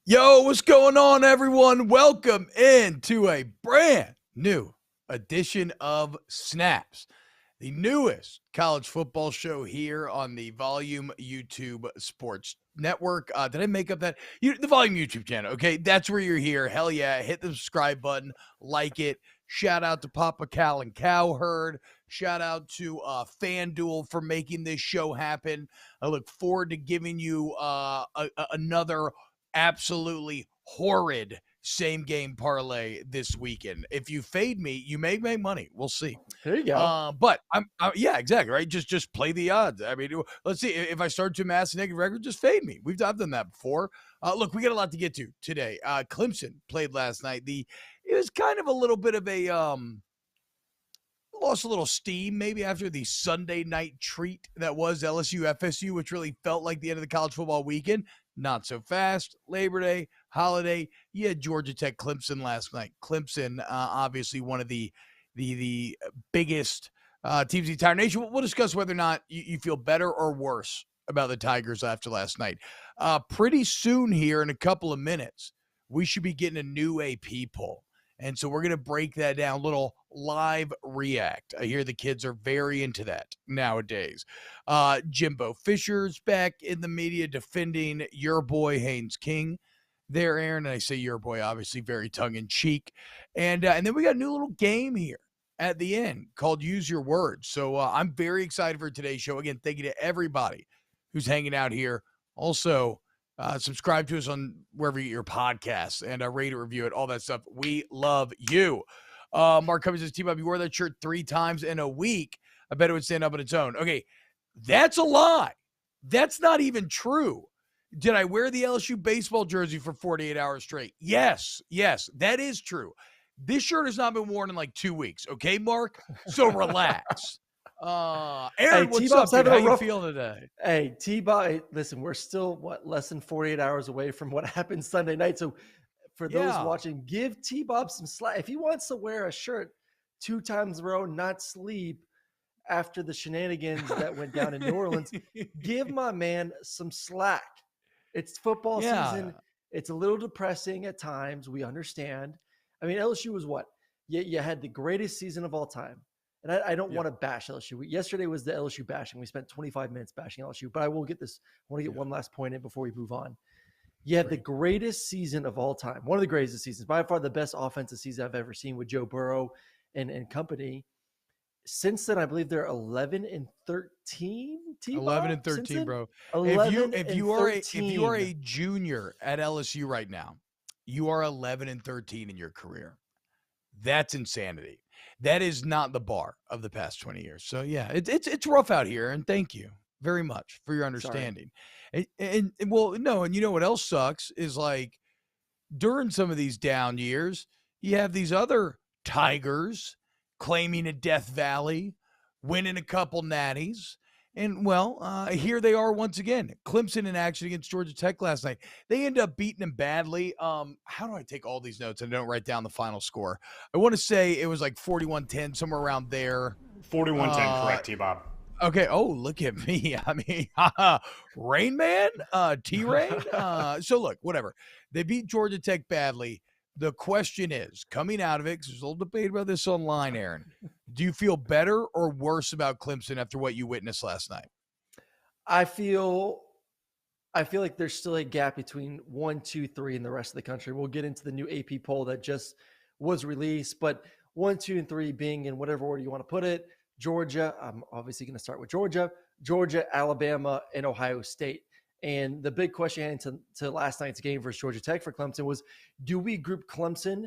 Yo, what's going on, everyone? Welcome into a brand new edition of Snaps, the newest college football show here on the Volume YouTube Sports Network. Did I make up that? The Volume YouTube channel, okay? That's where you're here. Hell yeah. Hit the subscribe button, like it. Shout out to Papa Cal and Cowherd. Shout out to FanDuel for making this show happen. I look forward to giving you another absolutely horrid same game parlay this weekend. If you fade me, you may make money. We'll see. There you go. But yeah, exactly right. Just play the odds. I mean, let's see if I start to amass a negative record, just fade me. I've done that before. Look, we got a lot to get to today. Clemson played last night. It was kind of a little bit of a lost a little steam maybe after the Sunday night treat that was LSU FSU, which really felt like the end of the college football weekend. Not so fast. Labor Day, holiday. You had Georgia Tech Clemson last night. Clemson, obviously one of the biggest teams in the entire nation. We'll discuss whether or not you feel better or worse about the Tigers after last night. Pretty soon here in a couple of minutes, we should be getting a new AP poll. And so we're going to break that down, a little live react. I hear the kids are very into that nowadays. Jimbo Fisher's back in the media defending your boy Haynes King there, Aaron. And I say your boy, obviously very tongue-in-cheek. And then we got a new little game here at the end called Use Your Words. So I'm very excited for today's show. Again, thank you to everybody who's hanging out here. Also, subscribe to us on wherever you get your podcasts and rate and review it, all that stuff. We love you. Mark Cummings says, T-Bob, you wore that shirt 3 times in a week. I bet it would stand up on its own. Okay, that's a lie. That's not even true. Did I wear the LSU baseball jersey for 48 hours straight? Yes, that is true. This shirt has not been worn in like 2 weeks. Okay, Mark? So relax. Aaron, what's up, dude? How you feeling today? Hey, T-Bob, listen, we're still, less than 48 hours away from what happened Sunday night. So for those watching, give T-Bob some slack. If he wants to wear a shirt 2 times in a row, not sleep after the shenanigans that went down in New Orleans, give my man some slack. It's football season. It's a little depressing at times. We understand. I mean, LSU was what? You had the greatest season of all time. And I don't want to bash LSU. Yesterday was the LSU bashing. We spent 25 minutes bashing LSU, but I will get this. I want to get one last point in before we move on. You had the greatest season of all time. One of the greatest seasons. By far the best offensive season I've ever seen with Joe Burrow and company. Since then, I believe they're 11-13. 11-13, bro. If you are a junior at LSU right now, you are 11-13 in your career. That's insanity. That is not the bar of the past 20 years. So yeah, it's rough out here, and thank you very much for your understanding. And you know what else sucks is like during some of these down years, you have these other Tigers claiming a Death Valley, winning a couple natties. And, here they are once again. Clemson in action against Georgia Tech last night. They end up beating them badly. How do I take all these notes and don't write down the final score? I want to say it was like 41-10, somewhere around there. 41-10, correct, T-Bob. Okay. Oh, look at me. I mean, Rain Man, T-Rain. So, look, whatever. They beat Georgia Tech badly. The question is, coming out of it, because there's a little debate about this online, Aaron, do you feel better or worse about Clemson after what you witnessed last night? I feel like there's still a gap between 1, 2, 3 and the rest of the country. We'll get into the new AP poll that just was released, but 1, 2, and 3 being in whatever order you want to put it. Georgia, I'm obviously going to start with Georgia, Alabama, and Ohio State. And the big question into last night's game versus Georgia Tech for Clemson was, do we group Clemson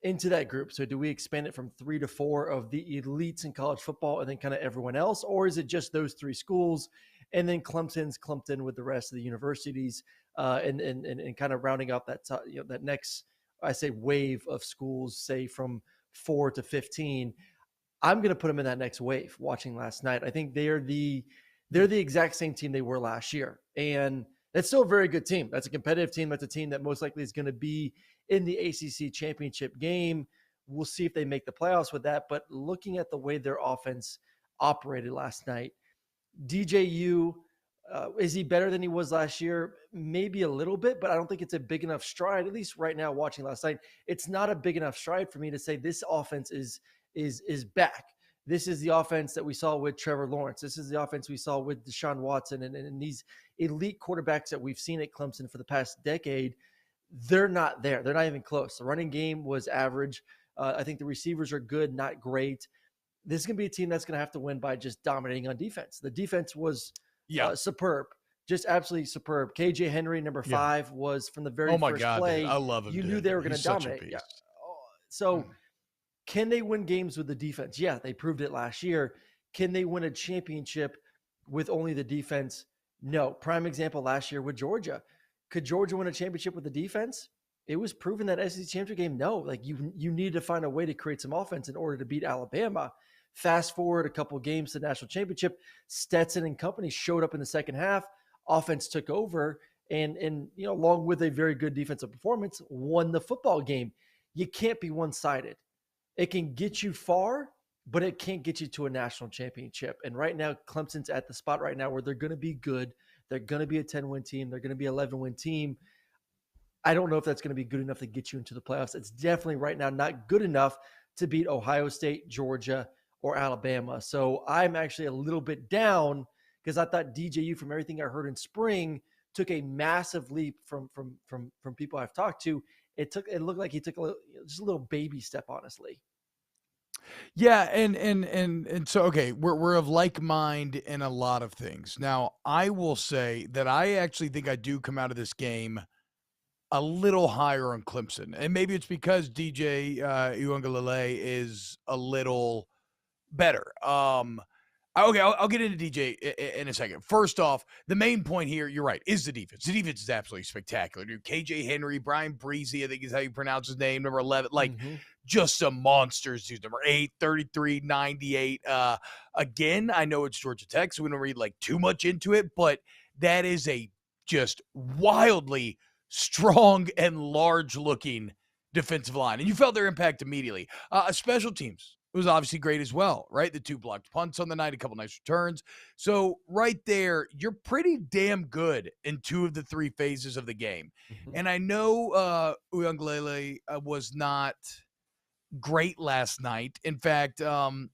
into that group? So do we expand it from 3 to 4 of the elites in college football and then kind of everyone else? Or is it just those 3 schools and then Clemson's clumped in with the rest of the universities and kind of rounding out that, that next, I say, wave of schools, say from 4 to 15? I'm going to put them in that next wave watching last night. I think they're the exact same team they were last year. And that's still a very good team. That's a competitive team. That's a team that most likely is going to be in the ACC championship game. We'll see if they make the playoffs with that. But looking at the way their offense operated last night, DJ Is he better than he was last year? Maybe a little bit, but I don't think it's a big enough stride. At least right now, watching last night, it's not a big enough stride for me to say this offense is back. This is the offense that we saw with Trevor Lawrence. This is the offense we saw with Deshaun Watson and these elite quarterbacks that we've seen at Clemson for the past decade. They're not there. They're not even close. The running game was average. I think the receivers are good, not great. This is going to be a team that's going to have to win by just dominating on defense. The defense was superb, just absolutely superb. KJ Henry, number 5, was from the very first play. Dude, I love him. You knew they were going to dominate. Yeah. So can they win games with the defense? Yeah, they proved it last year. Can they win a championship with only the defense? No. Prime example last year with Georgia. Could Georgia win a championship with the defense? It was proven that SEC championship game. No, like you need to find a way to create some offense in order to beat Alabama. Fast forward a couple of games to the national championship, Stetson and company showed up in the second half. Offense took over, and along with a very good defensive performance, won the football game. You can't be one-sided. It can get you far, but it can't get you to a national championship. And right now, Clemson's at the spot right now where they're going to be good. They're going to be a 10-win team. They're going to be an 11-win team. I don't know if that's going to be good enough to get you into the playoffs. It's definitely right now not good enough to beat Ohio State, Georgia, or Alabama. So I'm actually a little bit down because I thought DJU, from everything I heard in spring, took a massive leap from people I've talked to. It looked like he took just a little baby step, honestly. Yeah, and so okay, we're of like mind in a lot of things. Now, I will say that I actually think I do come out of this game a little higher on Clemson, and maybe it's because DJ Uiagalelei is a little better. Okay, I'll get into DJ in a second. First off, the main point here, you're right, is the defense. The defense is absolutely spectacular. Dude, KJ Henry, Brian Breezy, I think is how you pronounce his name, number 11. Like, just some monsters, dude. Number 8, 33, 98. Again, I know it's Georgia Tech, so we don't read like too much into it, but that is a just wildly strong and large-looking defensive line. And you felt their impact immediately. Special teams. It was obviously great as well, right? The 2 blocked punts on the night, a couple nice returns. So right there, you're pretty damn good in 2 of the 3 phases of the game. And I know Uiagalelei was not great last night. In fact, well,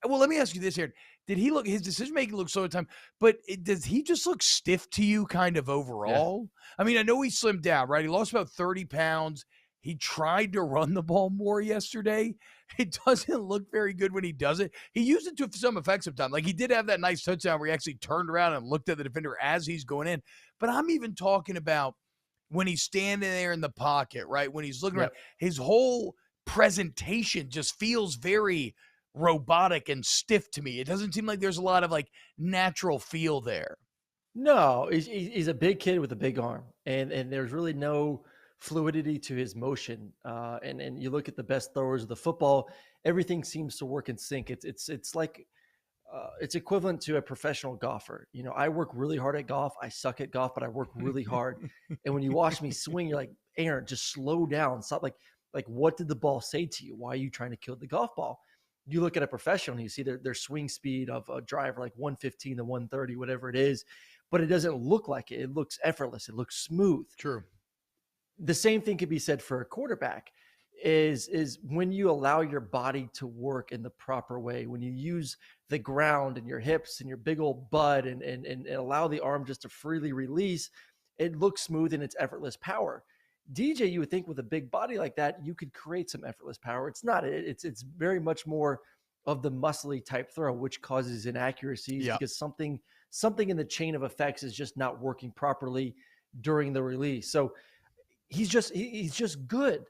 let me ask you this here. Did he look, his decision-making looks slow at time, but does he just look stiff to you kind of overall? Yeah. I mean, I know he slimmed down, right? He lost about 30 pounds. He tried to run the ball more yesterday. It doesn't look very good when he does it. He used it to some effect sometimes. Like, he did have that nice touchdown where he actually turned around and looked at the defender as he's going in. But I'm even talking about when he's standing there in the pocket, right? When he's looking around, his whole presentation just feels very robotic and stiff to me. It doesn't seem like there's a lot of like natural feel there. No, he's a big kid with a big arm, and there's really no fluidity to his motion. And you look at the best throwers of the football, everything seems to work in sync. It's like it's equivalent to a professional golfer. You know, I work really hard at golf. I suck at golf, but I work really hard. And when you watch me swing, you're like, Aaron, just slow down. Stop. Like, what did the ball say to you? Why are you trying to kill the golf ball? You look at a professional and you see their swing speed of a driver, like 115 to 130, whatever it is, but it doesn't look like it. It looks effortless. It looks smooth. True. The same thing could be said for a quarterback is when you allow your body to work in the proper way, when you use the ground and your hips and your big old butt and allow the arm just to freely release, it looks smooth and it's effortless power. DJ, you would think with a big body like that, you could create some effortless power. It's not. It's very much more of the muscly type throw, which causes inaccuracies because something in the chain of effects is just not working properly during the release. So he's just good.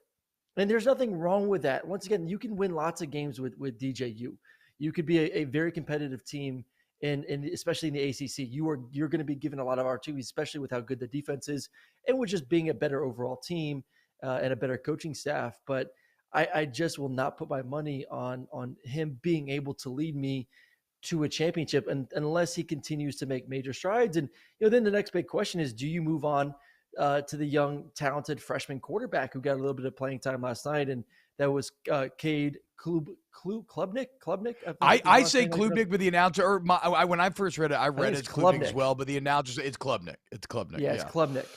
And there's nothing wrong with that. Once again, you can win lots of games with DJU. You could be a very competitive team, and especially in the ACC. You're going to be given a lot of opportunities, especially with how good the defense is, and with just being a better overall team and a better coaching staff. But I just will not put my money on him being able to lead me to a championship, unless he continues to make major strides. And then the next big question is, do you move on to the young, talented freshman quarterback who got a little bit of playing time last night? And that was Cade Klubnik. I say Klubnik, but the announcer, or when I first read it, I read it as Klubnik as well, but the announcer, it's Klubnik. It's Klubnik. Yeah, it's Klubnik.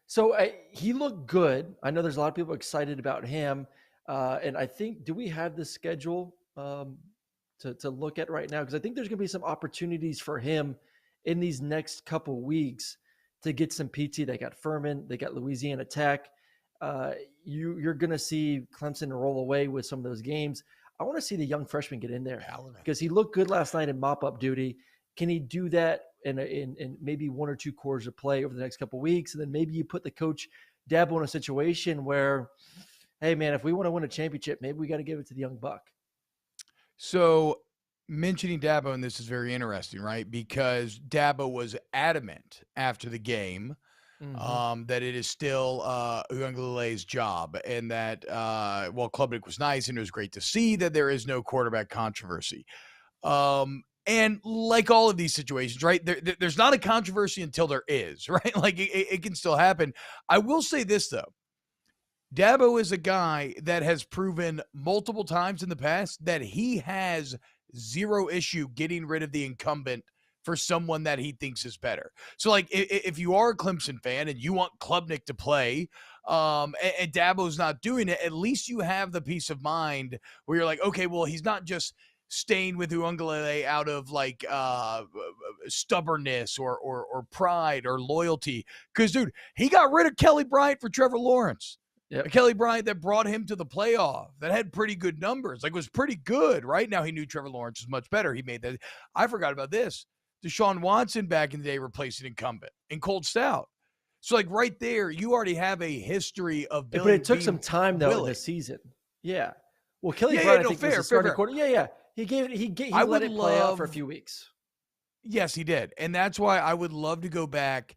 So he looked good. I know there's a lot of people excited about him. And I think, do we have the schedule to look at right now? Because I think there's going to be some opportunities for him in these next couple weeks to get some PT. They got Furman, they got Louisiana Tech. You're going to see Clemson roll away with some of those games. I want to see the young freshman get in there because he looked good last night in mop-up duty. Can he do that in maybe one or two quarters of play over the next couple of weeks? And then maybe you put the coach Dabo in a situation where, hey, man, if we want to win a championship, maybe we got to give it to the young buck. So mentioning Dabo in this is very interesting, right? Because Dabo was adamant after the game that it is still Uiagalelei's job, and that while Klubnik was nice and it was great to see that there is no quarterback controversy. And like all of these situations, right, there's not a controversy until there is, right? Like it can still happen. I will say this, though. Dabo is a guy that has proven multiple times in the past that he has zero issue getting rid of the incumbent for someone that he thinks is better. So, like, if you are a Clemson fan and you want Klubnik to play, and Dabo's not doing it, at least you have the peace of mind where you're like, okay, well, he's not just staying with Uiagalelei out of like stubbornness or pride or loyalty. Because, dude, he got rid of Kelly Bryant for Trevor Lawrence. Yep. Kelly Bryant that brought him to the playoff, that had pretty good numbers, like was pretty good. Right now, he knew Trevor Lawrence was much better. He made that. I forgot about this. Deshaun Watson back in the day replaced an incumbent in Cold Stout. So, like right there, you already have a history of building. But it took some time though in the season. Yeah. Well, Kelly Bryant, I think, was the starting quarter. Yeah. He let it play out for a few weeks. Yes, he did, and that's why I would love to go back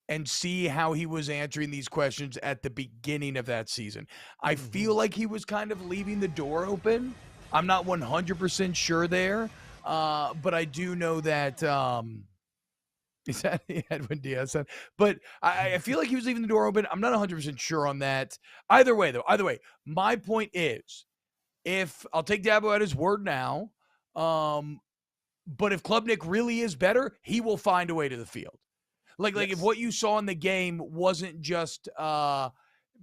and see how he was answering these questions at the beginning of that season. I feel like he was kind of leaving the door open. I'm not 100% sure there, but I do know that is that Edwin Diaz said. But I feel like he was leaving the door open. I'm not 100% sure on that. Either way, my point is, if I'll take Dabo at his word now, but if Klubnik really is better, he will find a way to the field. Like if what you saw in the game wasn't just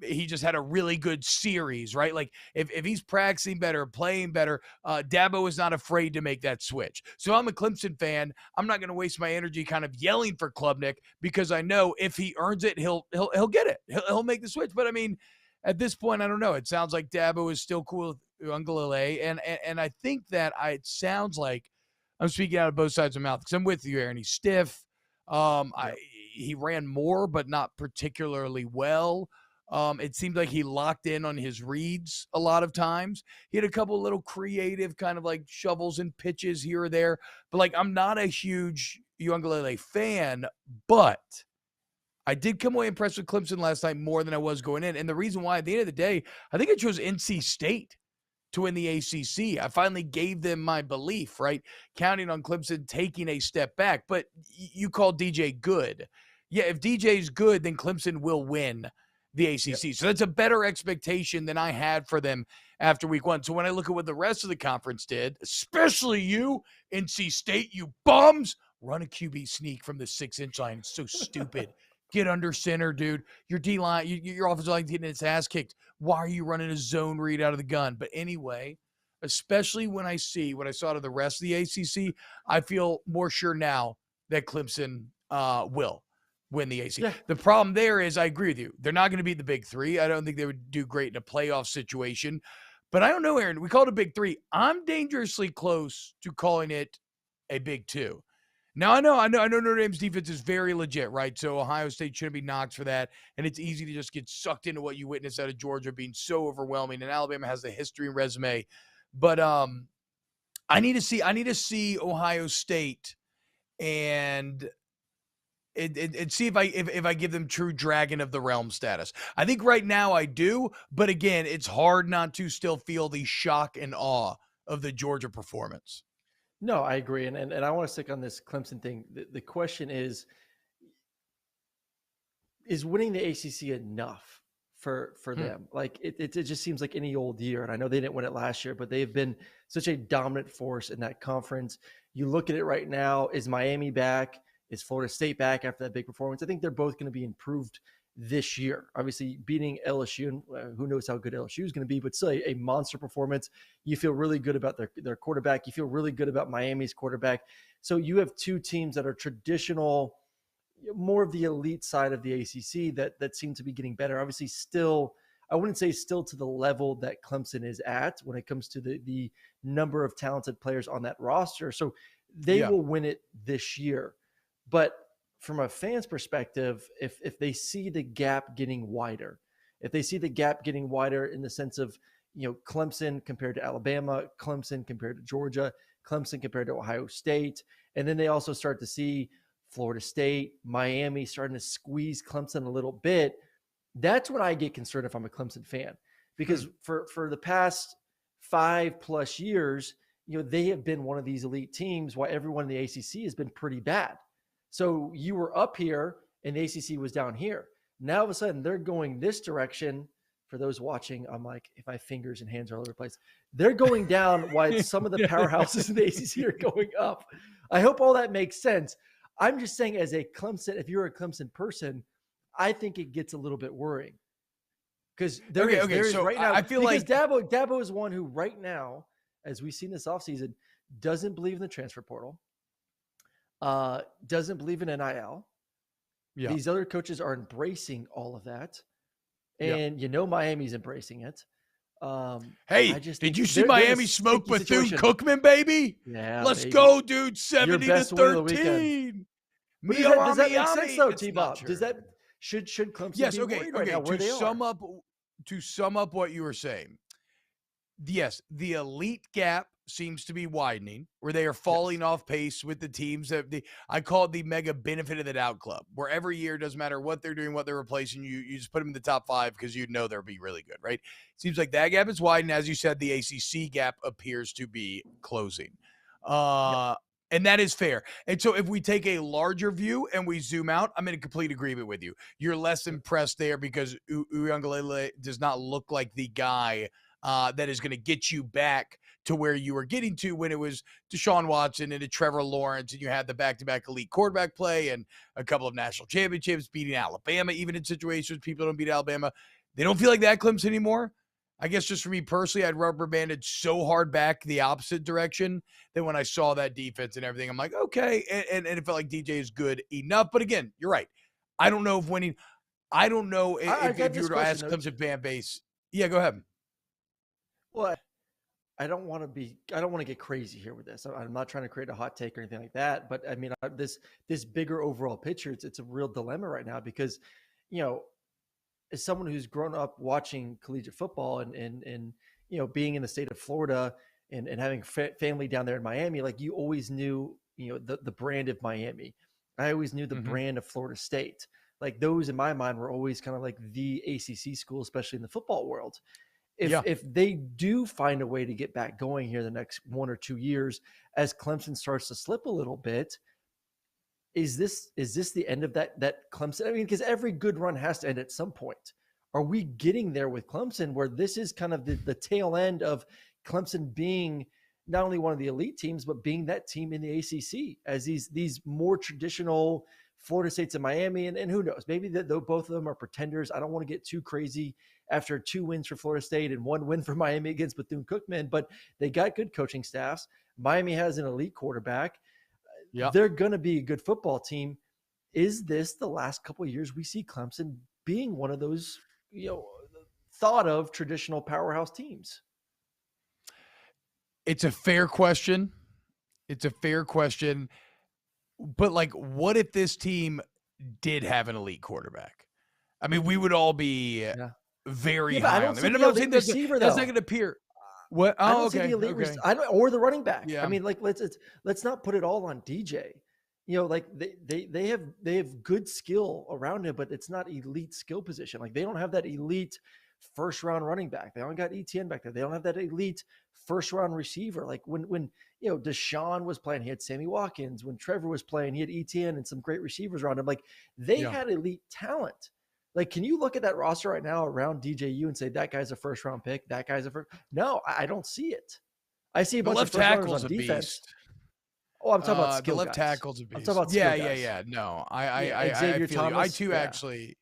he just had a really good series, right? Like if he's practicing better, playing better, Dabo is not afraid to make that switch. So I'm a Clemson fan. I'm not going to waste my energy kind of yelling for Klubnik because I know if he earns it, he'll get it. He'll make the switch. But I mean, at this point, I don't know. It sounds like Dabo is still cool with Uiagalelei, and I think that it sounds like I'm speaking out of both sides of my mouth because I'm with you, Aaron. He's stiff. He ran more, but not particularly well. It seemed like he locked in on his reads a lot of times. He had a couple little creative kind of like shovels and pitches here or there. But like, I'm not a huge Uiagalelei fan, but I did come away impressed with Clemson last night more than I was going in. And the reason why, at the end of the day, I think I chose NC State to win the ACC. I finally gave them my belief, right? Counting on Clemson taking a step back. But you call DJ good. Yeah, if DJ's good, then Clemson will win the ACC. Yep. So that's a better expectation than I had for them after week one. So when I look at what the rest of the conference did, especially you, NC State, you bums, run a QB sneak from the 6-inch line. It's so stupid. Get under center, dude. Your D-line, your offensive line getting its ass kicked. Why are you running a zone read out of the gun? But anyway, especially when I see what I saw to the rest of the ACC, I feel more sure now that Clemson will win the ACC. Yeah. The problem there is, I agree with you. They're not going to beat the Big Three. I don't think they would do great in a playoff situation. But I don't know, Aaron. We called it a Big Three. I'm dangerously close to calling it a Big Two. Now, I know Notre Dame's defense is very legit, right? So Ohio State shouldn't be knocked for that, and it's easy to just get sucked into what you witnessed out of Georgia being so overwhelming, and Alabama has the history and resume. But I need to see Ohio State and see if I give them true Dragon of the Realm status. I think right now I do, but again, it's hard not to still feel the shock and awe of the Georgia performance. No, I agree. And I want to stick on this Clemson thing. The question is winning the ACC enough for them. Like it just seems like any old year. And I know they didn't win it last year, but they've been such a dominant force in that conference. You look at it right now, is Miami back? Is Florida State back after that big performance? I think they're both going to be improved this year. Obviously beating LSU, and who knows how good LSU is going to be, but still a monster performance. You feel really good about their quarterback. You feel really good about Miami's quarterback. So you have two teams that are traditional, more of the elite side of the ACC that seem to be getting better. Obviously still, I wouldn't say still to the level that Clemson is at when it comes to the number of talented players on that roster. So they will win it this year. But from a fan's perspective, if they see the gap getting wider, if they see the gap getting wider in the sense of, Clemson compared to Alabama, Clemson compared to Georgia, Clemson compared to Ohio State, and then they also start to see Florida State, Miami starting to squeeze Clemson a little bit, that's when I get concerned if I'm a Clemson fan. Because for the past 5+ years, they have been one of these elite teams while everyone in the ACC has been pretty bad. So you were up here and the ACC was down here. Now all of a sudden they're going this direction. For those watching, I'm like, if my fingers and hands are all over the place, they're going down while some of the powerhouses in the ACC are going up. I hope all that makes sense. I'm just saying as a Clemson, if you're a Clemson person, I think it gets a little bit worrying. Because there is right now, I feel because like Dabo is one who right now, as we've seen this offseason, doesn't believe in the transfer portal. Doesn't believe in NIL. Yeah. These other coaches are embracing all of that. And Miami's embracing it. Hey, did you see Miami smoke Bethune-Cookman, baby? Yeah, let's go, dude. 70-13. Does that make sense though, T-Bob? Does that should Clemson be worried right now where they are? To sum up what you were saying, yes, the elite gap seems to be widening, where they are falling off pace with the teams that I call it the mega benefit of the doubt club, where every year, doesn't matter what they're doing, what they're replacing, you just put them in the top 5 because they'll be really good, right? Seems like that gap is widening. As you said, the ACC gap appears to be closing. And that is fair. And so if we take a larger view and we zoom out, I'm in complete agreement with you. You're less impressed there because Uiagalelei does not look like the guy that is going to get you back to where you were getting to when it was Deshaun Watson and Trevor Lawrence, and you had the back-to-back elite quarterback play and a couple of national championships, beating Alabama, even in situations people don't beat Alabama. They don't feel like that Clemson anymore. I guess just for me personally, I'd rubber banded so hard back the opposite direction that when I saw that defense and everything, I'm like, okay. And it felt like DJ is good enough. But again, you're right. I don't know if winning. I don't know if you were to ask Clemson fan base. Yeah, go ahead. Well, I don't want to get crazy here with this. I'm not trying to create a hot take or anything like that. But I mean, this bigger overall picture, it's a real dilemma right now because, as someone who's grown up watching collegiate football and being in the state of Florida and having family down there in Miami, like you always knew, the brand of Miami. I always knew the brand of Florida State. Like those in my mind were always kind of like the ACC school, especially in the football world. If they do find a way to get back going here the next 1 or 2 years, as Clemson starts to slip a little bit, is this the end of that Clemson? I mean, because every good run has to end at some point. Are we getting there with Clemson where this is kind of the tail end of Clemson being not only one of the elite teams, but being that team in the ACC as these more traditional Florida States and Miami, and who knows, maybe both of them are pretenders. I don't want to get too crazy after 2 wins for Florida State and 1 win for Miami against Bethune-Cookman, but they got good coaching staffs. Miami has an elite quarterback. Yep. They're going to be a good football team. Is this the last couple of years we see Clemson being one of those, thought of traditional powerhouse teams? It's a fair question. But like, what if this team did have an elite quarterback? I mean, we would all be very high on them. And I'm not saying that's not going to appear. What? Oh, I don't see the elite or the running back. Yeah. I mean, like let's not put it all on DJ. Like they have good skill around him, but it's not elite skill position. Like they don't have that elite first round running back. They only got ETN back there. They don't have that elite first round receiver. Like when Deshaun was playing, he had Sammy Watkins. When Trevor was playing, he had ETN and some great receivers around him. Like they had elite talent. Like, can you look at that roster right now around DJU and say that guy's a first round pick? That guy's a first. No, I don't see it. I see a bunch of first rounders on defense. Beast. Oh, I'm talking about skill the left guys. tackle's a beast. I'm talking about skill guys. Yeah. No, Xavier I feel Thomas, you. I too actually.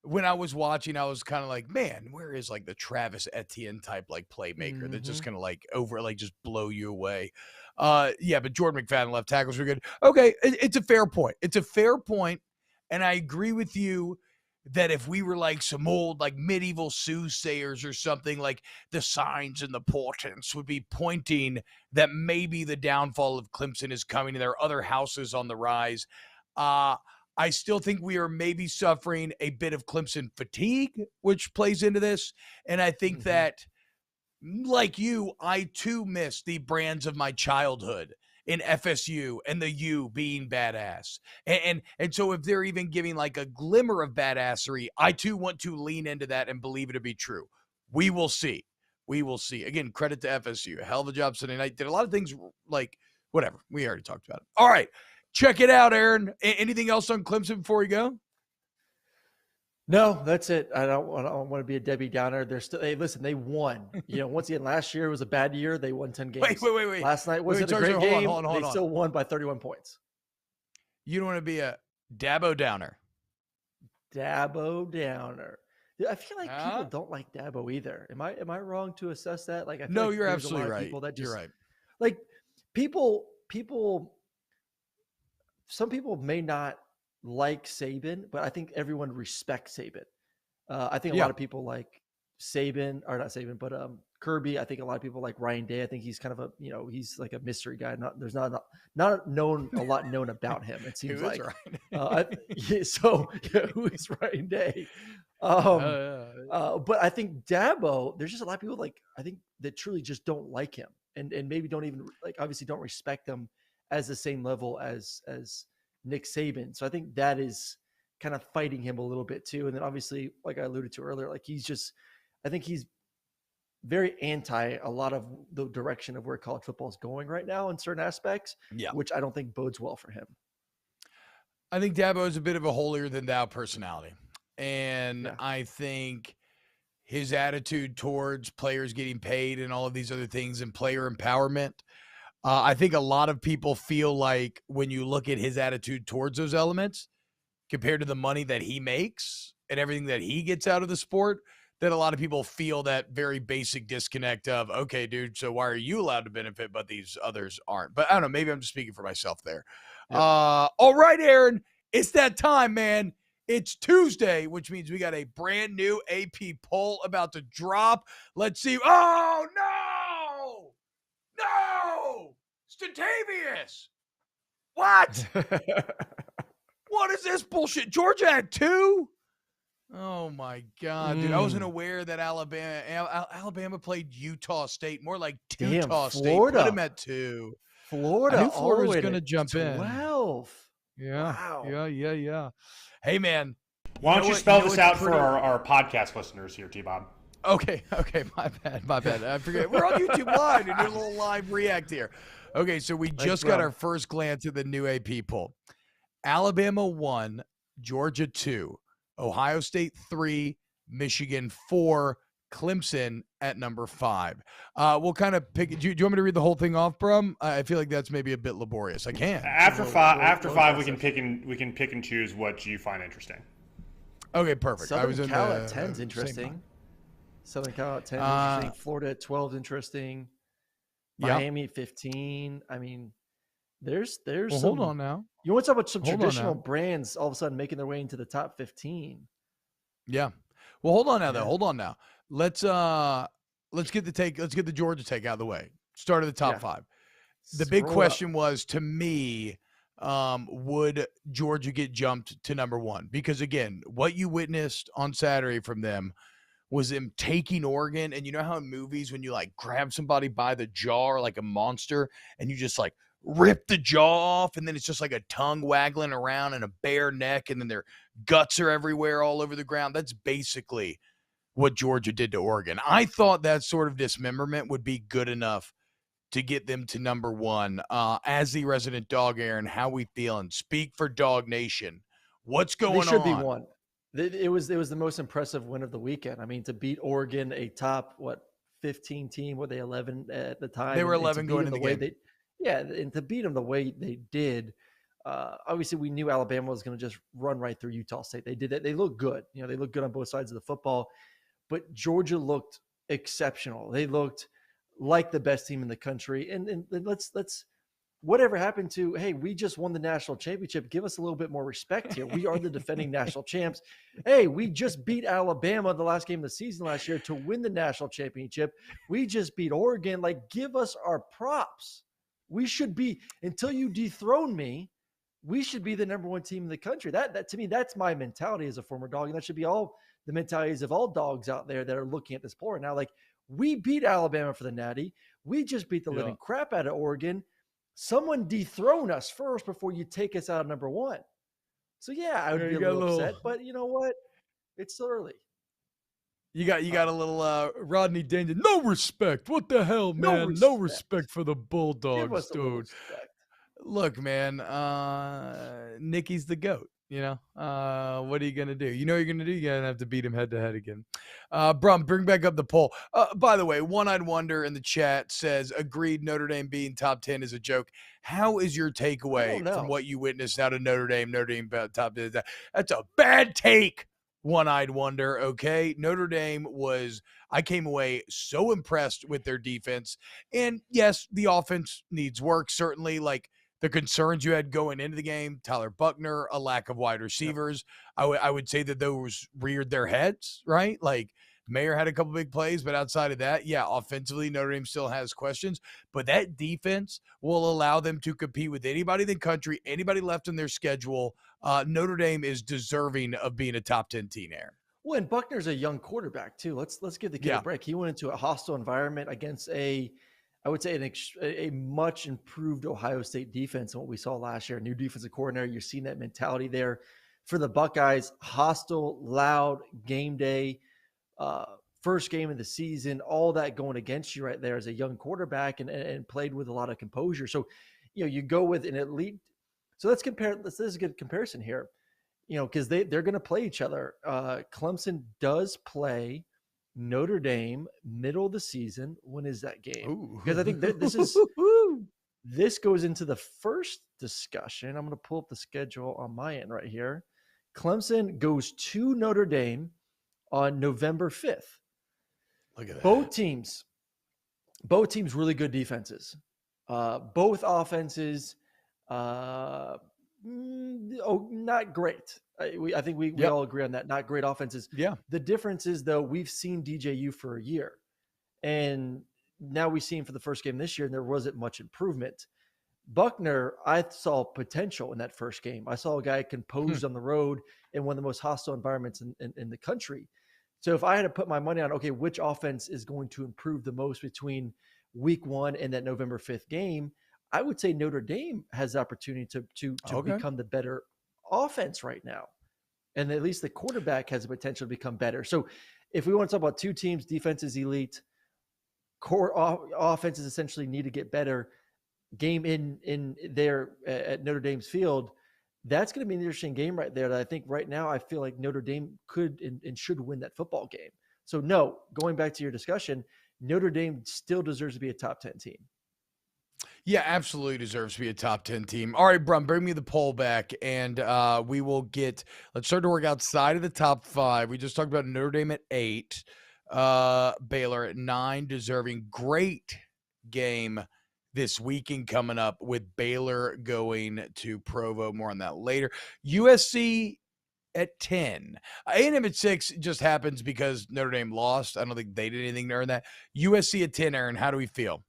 When I was watching, I was kind of like, man, where is like the Travis Etienne type like playmaker that's just gonna like just blow you away? But Jordan McFadden left tackles were good. Okay, it's a fair point. And I agree with you that if we were like some old like medieval soothsayers or something, like the signs and the portents would be pointing that maybe the downfall of Clemson is coming and there are other houses on the rise. I still think we are maybe suffering a bit of Clemson fatigue, which plays into this. And I think that, like you, I too miss the brands of my childhood in FSU and the U being badass. And so if they're even giving like a glimmer of badassery, I too want to lean into that and believe it to be true. We will see. Again, credit to FSU. A hell of a job Sunday night. Did a lot of things like whatever. We already talked about it. All right. Check it out, Aaron. Anything else on Clemson before we go? No, that's it. I don't want to be a Debbie Downer. They're still. Hey, listen, they won. Once again, last year was a bad year. They won 10 games. Wait. Last night wasn't a great game. They still won by 31 points. You don't want to be a Dabo Downer. Dabo Downer. I feel like people don't like Dabo either. Am I wrong to assess that? Like, I feel like you're there's absolutely a lot right. of people that just, you're right. Like, people. Some people may not like Saban, but I think everyone respects Saban. I think a lot of people like Saban, or not Saban, but Kirby. I think a lot of people like Ryan Day. I think he's kind of a, he's like a mystery guy. There's not a lot known about him. It seems like. Who is Ryan Day? But I think Dabo, there's just a lot of people like, I think that truly just don't like him and maybe don't even like, obviously don't respect him as the same level as Nick Saban. So I think that is kind of fighting him a little bit too. And then obviously, like I alluded to earlier, like I think he's very anti a lot of the direction of where college football is going right now in certain aspects, which I don't think bodes well for him. I think Dabo is a bit of a holier than thou personality. And I think his attitude towards players getting paid and all of these other things and player empowerment, I think a lot of people feel like when you look at his attitude towards those elements compared to the money that he makes and everything that he gets out of the sport, that a lot of people feel that very basic disconnect of, okay, dude, so why are you allowed to benefit, but these others aren't? But I don't know, maybe I'm just speaking for myself there. Yep. All right, Aaron, it's that time, man. It's Tuesday, which means we got a brand new AP poll about to drop. Let's see. Oh, no! Statavius! What? What is this bullshit? Georgia had 2? Oh, my God, dude. I wasn't aware that Alabama played Utah State. More like Utah State. Put them at 2. Florida. I knew Florida was going to jump 12. in. Yeah. Wow. Yeah. Hey, man. Why don't you spell this out for our podcast listeners here, T-Bob? Okay. My bad. I forget. We're on YouTube Live and do a little live react here. Okay, so we just got our first glance at the new AP poll. Alabama 1, Georgia 2, Ohio State 3, Michigan 4, Clemson at number 5. We'll kind of pick. Do you want me to read the whole thing off, Brum? I feel like that's maybe a bit laborious. I can. After five, we can pick and choose what you find interesting. Okay, perfect. Southern Cal at 10 is interesting. Southern Cal at 10 interesting. Florida at 12 is interesting. Miami 15. I mean, there's some. Hold on now. You want to talk about some traditional brands all of a sudden making their way into the top 15? Yeah. Well, hold on now, though. Hold on now. Let's get the Georgia take out of the way. Start of the top 5. The big question was, to me, would Georgia get jumped to number 1? Because again, what you witnessed on Saturday from them was them taking Oregon. And you know how in movies, when you like grab somebody by the jaw or like a monster and you just like rip the jaw off, and then it's just like a tongue waggling around and a bare neck, and then their guts are everywhere all over the ground. That's basically what Georgia did to Oregon. I thought that sort of dismemberment would be good enough to get them to number 1. As the resident dog, Aaron, how we feeling? Speak for Dog Nation. What's going on? They should be 1. It was the most impressive win of the weekend. I mean, to beat Oregon, a top 15 team, were they 11 at the time? They were and 11 to going beat in them the way game. and to beat them the way they did. Obviously, we knew Alabama was going to just run right through Utah State. They did it. They looked good. They looked good on both sides of the football. But Georgia looked exceptional. They looked like the best team in the country. And let's whatever happened to, hey, we just won the national championship. Give us a little bit more respect here. We are the defending national champs. Hey, we just beat Alabama the last game of the season last year to win the national championship. We just beat Oregon. Like, give us our props. We should be, until you dethrone me, we should be the number one team in the country. That to me, that's my mentality as a former dog. And that should be all the mentalities of all dogs out there that are looking at this poll right now. Like, we beat Alabama for the Natty. We just beat the living crap out of Oregon. Someone dethrone us first before you take us out of number one. So yeah, I would be a little upset, but you know what? It's still early. You got a little Rodney Dangerfield. No respect. What the hell, man? No respect for the Bulldogs, Give us dude. A little respect. Look, man, Nicky's the GOAT. What are you going to do? You know what you're going to do? You're going to have to beat him head-to-head again. Brum, bring back up the poll. By the way, One-Eyed Wonder in the chat says, agreed, Notre Dame being top 10 is a joke. How is your takeaway from what you witnessed out of Notre Dame about top 10? That's a bad take, One-Eyed Wonder, okay? Notre Dame I came away so impressed with their defense. And yes, the offense needs work, certainly. Like, the concerns you had going into the game, Tyler Buckner, a lack of wide receivers. Yep. I would say that those reared their heads, right? Like, Mayer had a couple big plays, but outside of that, yeah, offensively, Notre Dame still has questions. But that defense will allow them to compete with anybody in the country, anybody left in their schedule. Notre Dame is deserving of being a top 10 team, Aaron. Well, and Buckner's a young quarterback, too. Let's give the kid a break. He went into a hostile environment against I would say a much improved Ohio State defense than what we saw last year. New defensive coordinator, you're seeing that mentality there for the Buckeyes. Hostile, loud, game day, first game of the season, all that going against you right there as a young quarterback and played with a lot of composure. So, you go with an elite. So let's compare. This is a good comparison here, because they're going to play each other. Clemson does play Notre Dame middle of the season. When is that game? Because I think this goes into the first discussion. I'm going to pull up the schedule on my end right here. Clemson goes to Notre Dame on November 5th. Look at that. Both teams really good defenses. Both offenses not great. I think we all agree on that. Not great offenses. Yeah. The difference is, though, we've seen DJ U for a year, and now we see him for the first game this year, and there wasn't much improvement. Buckner, I saw potential in that first game. I saw a guy composed on the road in one of the most hostile environments in the country. So if I had to put my money on, okay, which offense is going to improve the most between week 1 and that November 5th game, I would say Notre Dame has the opportunity to become the better offense right now. And at least the quarterback has the potential to become better. So if we want to talk about two teams, defense is elite, core offenses essentially need to get better. Game in there at Notre Dame's field, that's going to be an interesting game right there. That I think right now I feel like Notre Dame could and should win that football game. So no, going back to your discussion, Notre Dame still deserves to be a top 10 team. Yeah, absolutely deserves to be a top 10 team. All right, Brum, bring me the poll back, and let's start to work outside of the top 5. We just talked about Notre Dame at 8, Baylor at 9, deserving. Great game this weekend coming up with Baylor going to Provo. More on that later. USC at 10. A&M at 6 just happens because Notre Dame lost. I don't think they did anything to earn that. USC at 10, Aaron, how do we feel?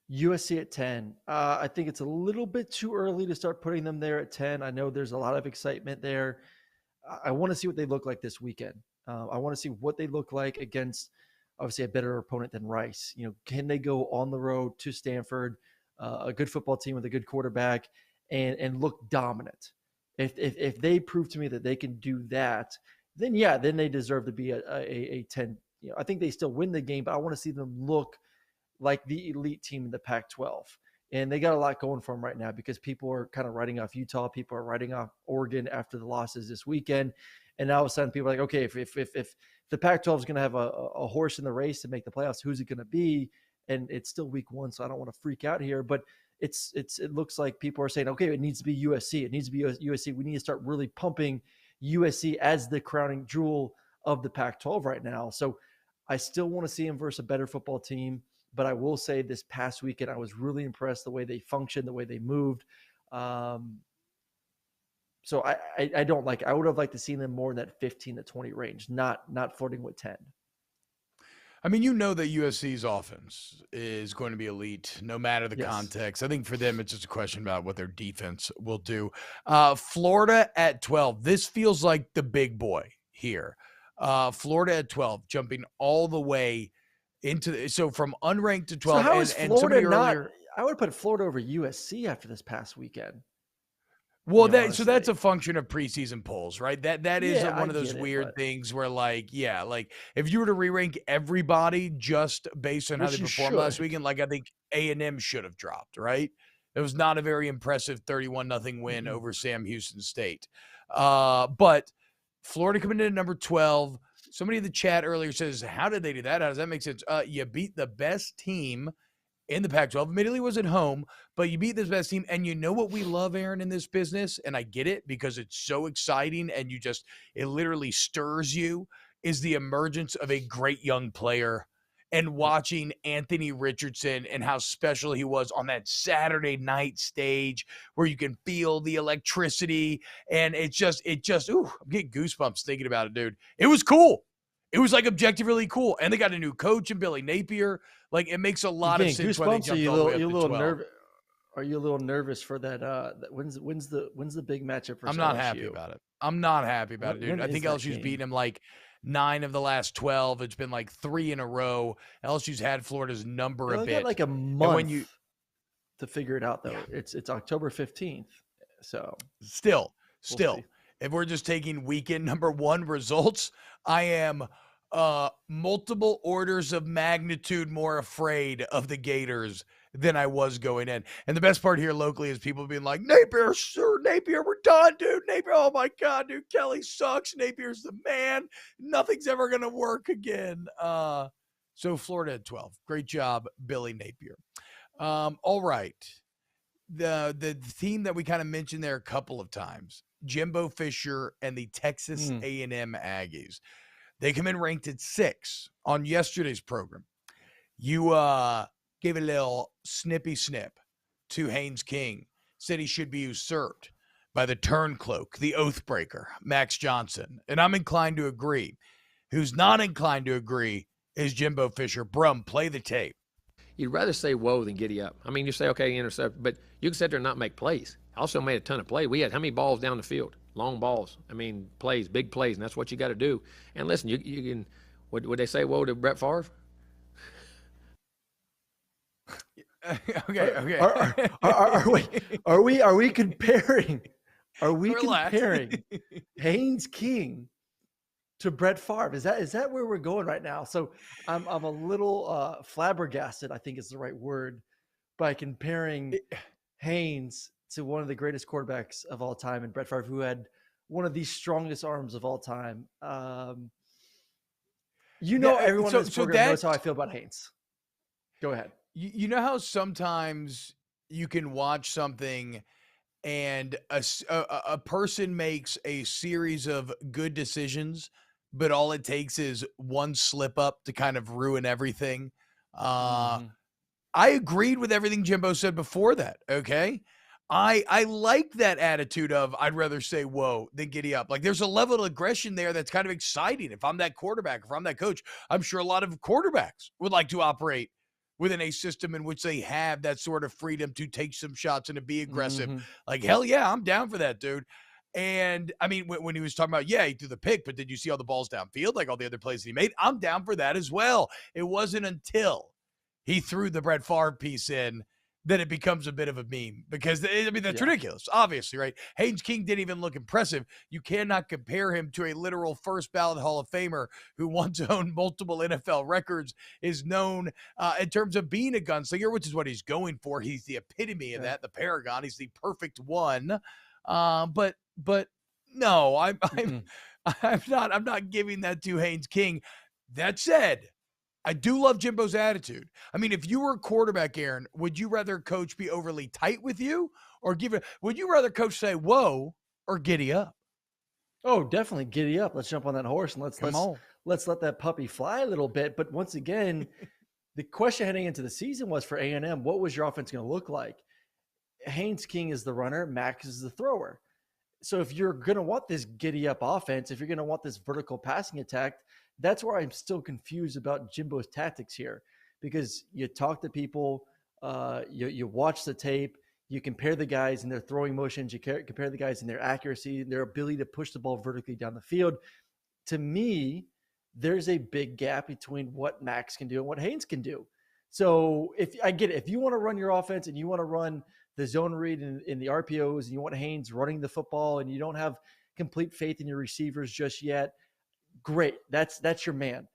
USC at 10. I think it's a little bit too early to start putting them there at 10. I know there's a lot of excitement there. I want to see what they look like this weekend. I want to see what they look like against, obviously, a better opponent than Rice. Can they go on the road to Stanford, a good football team with a good quarterback, and look dominant? If they prove to me that they can do that, then they deserve to be a 10. I think they still win the game, but I want to see them look like the elite team in the Pac-12. And they got a lot going for them right now because people are kind of writing off Utah. People are writing off Oregon after the losses this weekend. And now all of a sudden people are like, okay, if the Pac-12 is going to have a horse in the race to make the playoffs, who's it going to be? And it's still week 1, so I don't want to freak out here. But it looks like people are saying, okay, it needs to be USC. It needs to be USC. We need to start really pumping USC as the crowning jewel of the Pac-12 right now. So I still want to see them versus a better football team. But I will say this past weekend, I was really impressed the way they functioned, the way they moved. So I don't like. I would have liked to see them more in that 15 to 20 range, not flirting with 10. I mean, you know that USC's offense is going to be elite, no matter the context. I think for them, it's just a question about what their defense will do. Florida at 12. This feels like the big boy here. Florida at 12, jumping all the way into so from unranked to 12. So how is Florida not? I would put Florida over USC after this past weekend. Well, that's a function of preseason polls, right? That is one of those weird things where, like if you were to re-rank everybody just based on how they performed last weekend, like I think A&M should have dropped, right? It was not a very impressive 31-0 win over Sam Houston State. But Florida coming in at number 12. Somebody in the chat earlier says, how did they do that? How does that make sense? You beat the best team in the Pac-12. Admittedly, was at home, but you beat this best team. And you know what we love, Aaron, in this business? And I get it because it's so exciting and it literally stirs you, is the emergence of a great young player and watching Anthony Richardson and how special he was on that Saturday night stage where you can feel the electricity. And I'm getting goosebumps thinking about it, dude. It was cool. It was like objectively really cool. And they got a new coach in Billy Napier. Like, it makes a lot of sense why they jumped all the way up to 12. Are you a little nervous for that? When's the big matchup for I'm not happy about it. I'm not happy about it, dude. I think LSU's beaten him like 9 of the last 12. It's been like 3 in a row. LSU's had Florida's number a bit. Got like a month to figure it out, though. Yeah. It's October 15th. So still, if we're just taking weekend number 1 results, I am multiple orders of magnitude more afraid of the Gators than I was going in. And the best part here locally is people being like, Napier, we're done, dude. Napier, oh my God, dude, Kelly sucks. Napier's the man. Nothing's ever going to work again. So Florida at 12. Great job, Billy Napier. All right. The team that we kind of mentioned there a couple of times, Jimbo Fisher and the Texas A&M Aggies. They come in ranked at 6 on yesterday's program. You gave a little snippy snip to Haynes King, said he should be usurped by the turncloak, the oath breaker, Max Johnson. And I'm inclined to agree. Who's not inclined to agree is Jimbo Fisher. Brum, play the tape. You'd rather say whoa than giddy up. I mean, you say, okay, intercept, but you can sit there and not make plays. Also made a ton of plays. We had how many balls down the field? Long balls. I mean, plays, big plays, and that's what you got to do. And listen, you can, would they say whoa to Brett Favre? Okay. Are we comparing? Are we comparing Haynes King to Brett Favre? Is that where we're going right now? So I'm a little flabbergasted, I think is the right word, by comparing Haynes to one of the greatest quarterbacks of all time and Brett Favre, who had one of the strongest arms of all time. Everyone in this program knows how I feel about Haynes. Go ahead. You know how sometimes you can watch something and a person makes a series of good decisions, but all it takes is one slip up to kind of ruin everything. I agreed with everything Jimbo said before that. Okay. I like that attitude of I'd rather say whoa than giddy up. Like, there's a level of aggression there that's kind of exciting. If I'm that quarterback, if I'm that coach, I'm sure a lot of quarterbacks would like to operate within a system in which they have that sort of freedom to take some shots and to be aggressive. Like, hell yeah, I'm down for that, dude. And I mean, when he was talking about, he threw the pick, but did you see all the balls downfield, like all the other plays that he made? I'm down for that as well. It wasn't until he threw the Brett Favre piece in then it becomes a bit of a meme because, I mean, that's ridiculous, obviously, right? Haynes King didn't even look impressive. You cannot compare him to a literal first ballot Hall of Famer who once owned multiple NFL records, is known in terms of being a gunslinger, which is what he's going for. He's the epitome of that, the paragon. He's the perfect one. But no, I'm not giving that to Haynes King. That said, I do love Jimbo's attitude. I mean, if you were a quarterback, Aaron, would you rather coach be overly tight with you or would you rather coach say, whoa, or giddy up? Oh, definitely giddy up. Let's jump on that horse and let's let that puppy fly a little bit. But once again, the question heading into the season was for A&M, what was your offense going to look like? Haynes King is the runner, Max is the thrower. So if you're going to want this giddy up offense, if you're going to want this vertical passing attack, that's where I'm still confused about Jimbo's tactics here, because you talk to people, you watch the tape, you compare the guys in their throwing motions, you compare the guys in their accuracy, their ability to push the ball vertically down the field. To me, there's a big gap between what Max can do and what Haynes can do. So if I get it, if you want to run your offense and you want to run the zone read in the RPOs and you want Haynes running the football and you don't have complete faith in your receivers just yet, great. That's your man.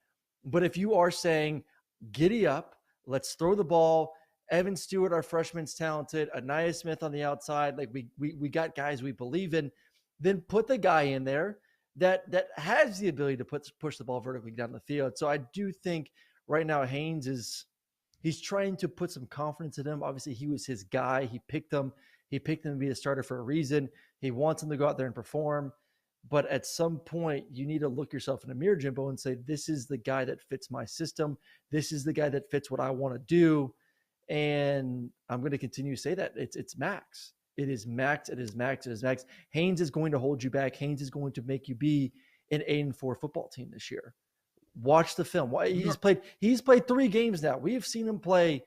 But if you are saying, giddy up, let's throw the ball, Evan Stewart, our freshman's talented, Anaya Smith on the outside, like we got guys we believe in, then put the guy in there that has the ability to push the ball vertically down the field. So I do think right now Haynes he's trying to put some confidence in him. Obviously, he was his guy. He picked him to be a starter for a reason. He wants him to go out there and perform. But at some point, you need to look yourself in the mirror, Jimbo, and say, this is the guy that fits my system. This is the guy that fits what I want to do. And I'm going to continue to say that. It's Max. It is Max. It is Max. It is Max. Haynes is going to hold you back. Haynes is going to make you be an 8-4 football team this year. Watch the film. He's played 3 games now. We've seen him play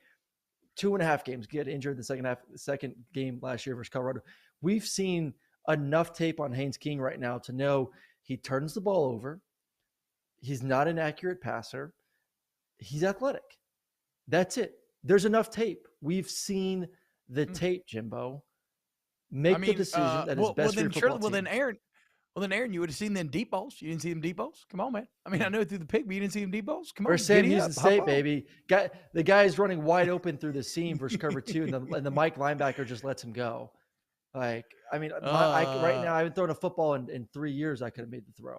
2.5 games, get injured in the second game last year versus Colorado. We've seen enough tape on Haynes King right now to know he turns the ball over. He's not an accurate passer. He's athletic. That's it. There's enough tape. We've seen the tape, Jimbo. Make the decision that is best for your football team. Well, then, Aaron, you would have seen them deep balls. You didn't see them deep balls? Come on, man. I mean, I know through the pick, but you didn't see them deep balls? Come on. Or Sam Houston State, baby. The guy's running wide open through the seam versus cover 2, and the Mike linebacker just lets him go. Like, I mean, right now, I haven't thrown a football in 3 years. I could have made the throw.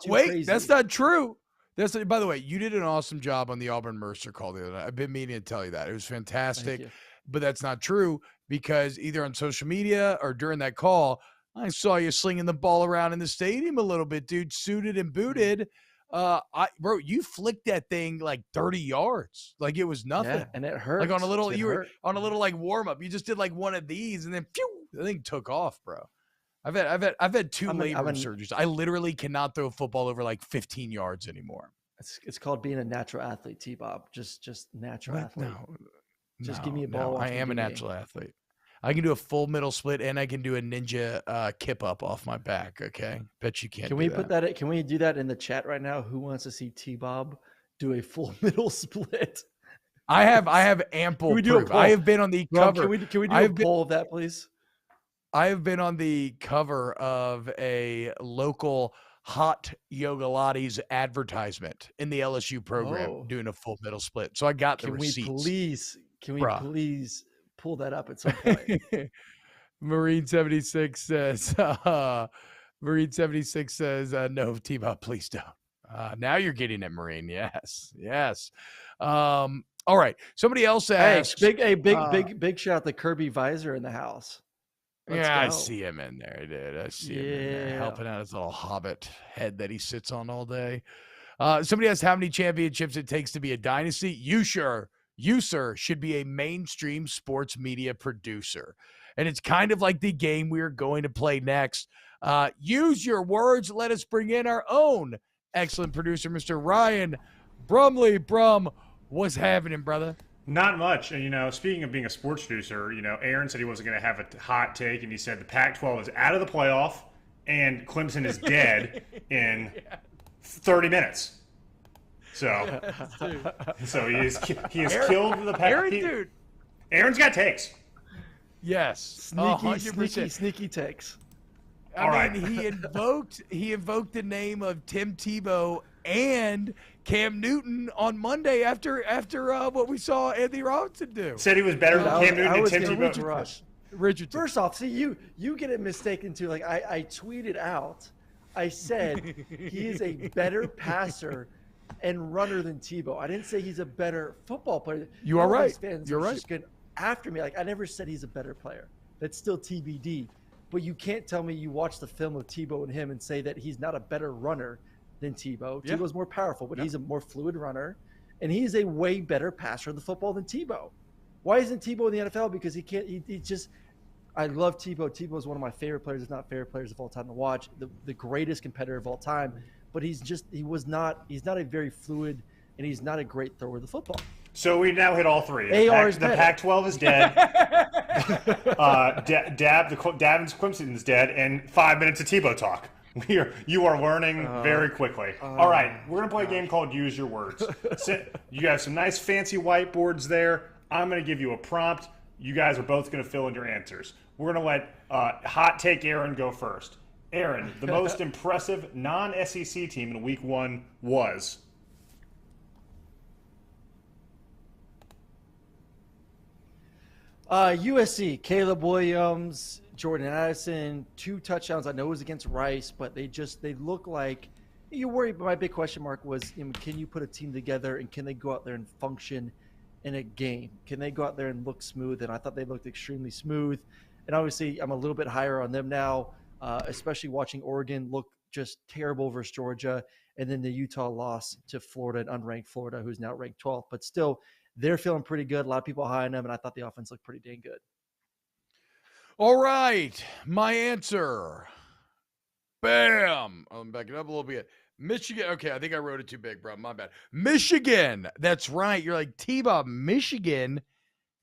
Wait, crazy. That's not true. By the way, you did an awesome job on the Auburn Mercer call the other night. I've been meaning to tell you that. It was fantastic. But that's not true, because either on social media or during that call, I saw you slinging the ball around in the stadium a little bit, dude, suited and booted. Bro, you flicked that thing like 30 yards. Like it was nothing. Yeah, and it hurt. Like on a little, were on a little like warm up. You just did like one of these and then phew, the thing took off, bro. I've had 2 labor surgeries. I literally cannot throw a football over like 15 yards anymore. It's called being a natural athlete, T-Bob. Just natural athlete. Just give me a ball. I am a natural athlete. I can do a full middle split and I can do a ninja kip up off my back. Okay, bet you can't. Can we put that? Can we do that in the chat right now? Who wants to see T-Bob do a full middle split? I have ample proof. I have been on the cover. Can we do a poll of that, please? I have been on the cover of a local Hot Yoga Lattes advertisement in the LSU program doing a full middle split. So I got the receipts. Can we please pull that up at some point? Marine 76 says, no, T-Bob, please don't. Now you're getting it, Marine. Yes. All right. Somebody else asked. Big shout out to Kirby Visor in the house. I see him in there, dude. I see him in there helping out his little hobbit head that he sits on all day. Somebody asked how many championships it takes to be a dynasty. You, sir, should be a mainstream sports media producer. And it's kind of like the game we are going to play next. Use your words. Let us bring in our own excellent producer, Mr. Ryan Brumley. Brum, what's happening, brother? Not much. And, speaking of being a sports producer, Aaron said he wasn't going to have a hot take, and he said the Pac-12 is out of the playoff and Clemson is dead in 30 minutes. So he has killed the Pac. Aaron's got takes. Yes, Sneaky takes. I mean, he invoked the name of Tim Tebow and Cam Newton on Monday after what we saw Anthony Robinson do. Said he was better than Cam Newton and Tim Tebow. Richardson. First off, see, you get it mistaken too. Like I tweeted out, I said he is a better passer and runner than Tebow. I didn't say he's a better football player. You are right. You're right. Just after me, like I never said he's a better player. That's still TBD. But you can't tell me you watch the film of Tebow and him and say that he's not a better runner than Tebow. Yeah. Tebow's more powerful, but he's a more fluid runner, and he's a way better passer of the football than Tebow. Why isn't Tebow in the NFL? Because he can't. He just. I love Tebow. Tebow is one of my favorite players, if not favorite players of all time to watch. The greatest competitor of all time, but he's not a very fluid, and he's not a great thrower of the football. So we now hit all three. The Pac-12 is dead. Davin's Clemson is dead, and 5 minutes of Tebow talk. You are learning very quickly. All right, we're gonna play a game called Use Your Words. You have some nice fancy whiteboards there. I'm gonna give you a prompt. You guys are both gonna fill in your answers. We're gonna let Hot Take Aaron go first. Aaron, the most impressive non-SEC team in Week 1 was. USC, Caleb Williams, Jordan Addison, 2 touchdowns. I know it was against Rice, but they look like you worry. My big question mark was, can you put a team together and can they go out there and function in a game? Can they go out there and look smooth? And I thought they looked extremely smooth. And obviously, I'm a little bit higher on them now, especially watching Oregon look just terrible versus Georgia, and then the Utah loss to Florida, an unranked Florida, who's now ranked 12th, but still. They're feeling pretty good. A lot of people high on them, and I thought the offense looked pretty dang good. All right, my answer. Bam. I'm backing up a little bit. Michigan. Okay, I think I wrote it too big, bro. My bad. Michigan. That's right. You're like, T-Bob, Michigan.